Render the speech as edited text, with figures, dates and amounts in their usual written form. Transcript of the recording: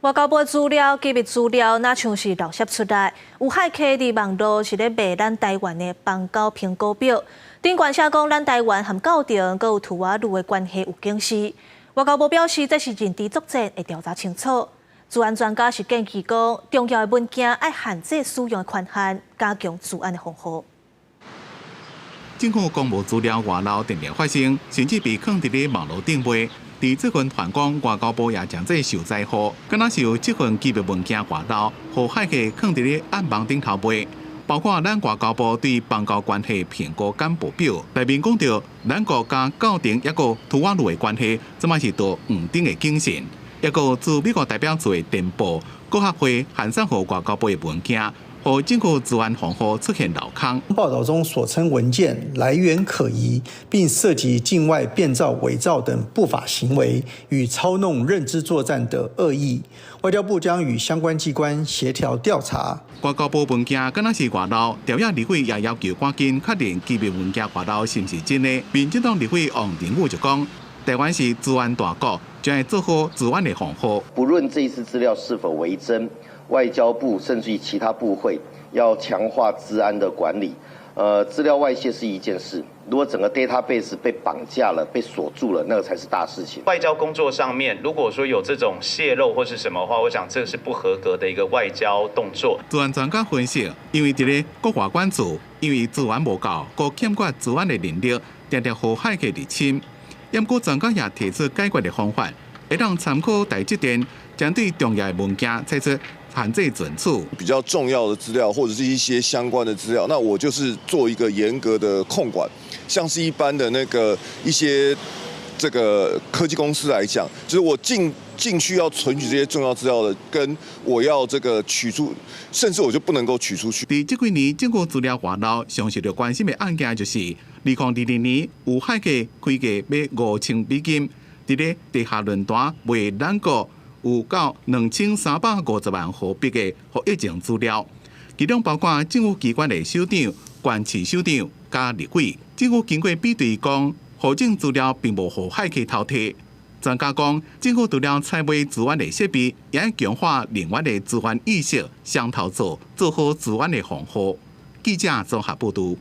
外交部资料、机密资料，那像是漏泄出来，有海客伫网络是咧卖咱台湾的邦交评估表，顶管写讲咱台湾和校定，佮有土瓦鲁的关系有警示。外交部表示，这是认知作战，会调查清楚。治安专家是建议讲，重要的文件要限制使用的权限，加强治安的防护。政府公布资料外漏定定发生，甚至被放伫咧网络顶卖。伫这份传讲，外交部也将这受灾户，敢若是有这份机密文件外漏，互海客放伫咧暗网顶头卖。包括咱外交部对邦交关系评估简报表内面讲到，咱国家校定也个土瓦鲁的关系，这嘛是道黄顶的警讯。也个自美国代表处的电报、国合会函送互外交部的文件。和政府治安防护出现漏坑。报道中所称文件来源可疑，并涉及境外变造、伪造等不法行为与操弄认知作战的恶意。外交部将与相关机关协调调查。外交部文件敢若是外漏，调查立委也要求赶紧确认机密文件外漏是毋是真的。民进党立委王定宇就讲，台湾是治安大国，将会做好治安的防护。不论这一次资料是否为真。外交部甚至于其他部会要强化治安的管理，资料外泄是一件事，如果整个 database 被绑架了、被锁住了，那个才是大事情。外交工作上面，如果说有这种泄露或是什么的话，我想这是不合格的一个外交动作。治安专家分析，因为伫咧国外管制，因为资源无够，佮欠缺治安的能力，常常互海客入侵。不过专家也提出解决的方法，会让参考台积电将对重要的文件采取限制准处。比较重要的资料或者是一些相关的资料，那我就是做一个严格的控管，像是一般的那个一些这个科技公司来讲，就是我进去要存取这些重要资料的，跟我要这个取出，甚至我就不能够取出去。伫这几年政府资料外漏，上受到关心的案件就是2022年有海客开价要$5000，伫咧地下论坛卖咱国有到2350万户别个和疫情资料，其中包括政府机关的首长、县市首长加立委。政府经过比对讲，户政资料并无互海客偷摕。专家讲，政府除了采买治安的设备，也要强化另外的治安意识，相投做好治安的防护。记者综合报道。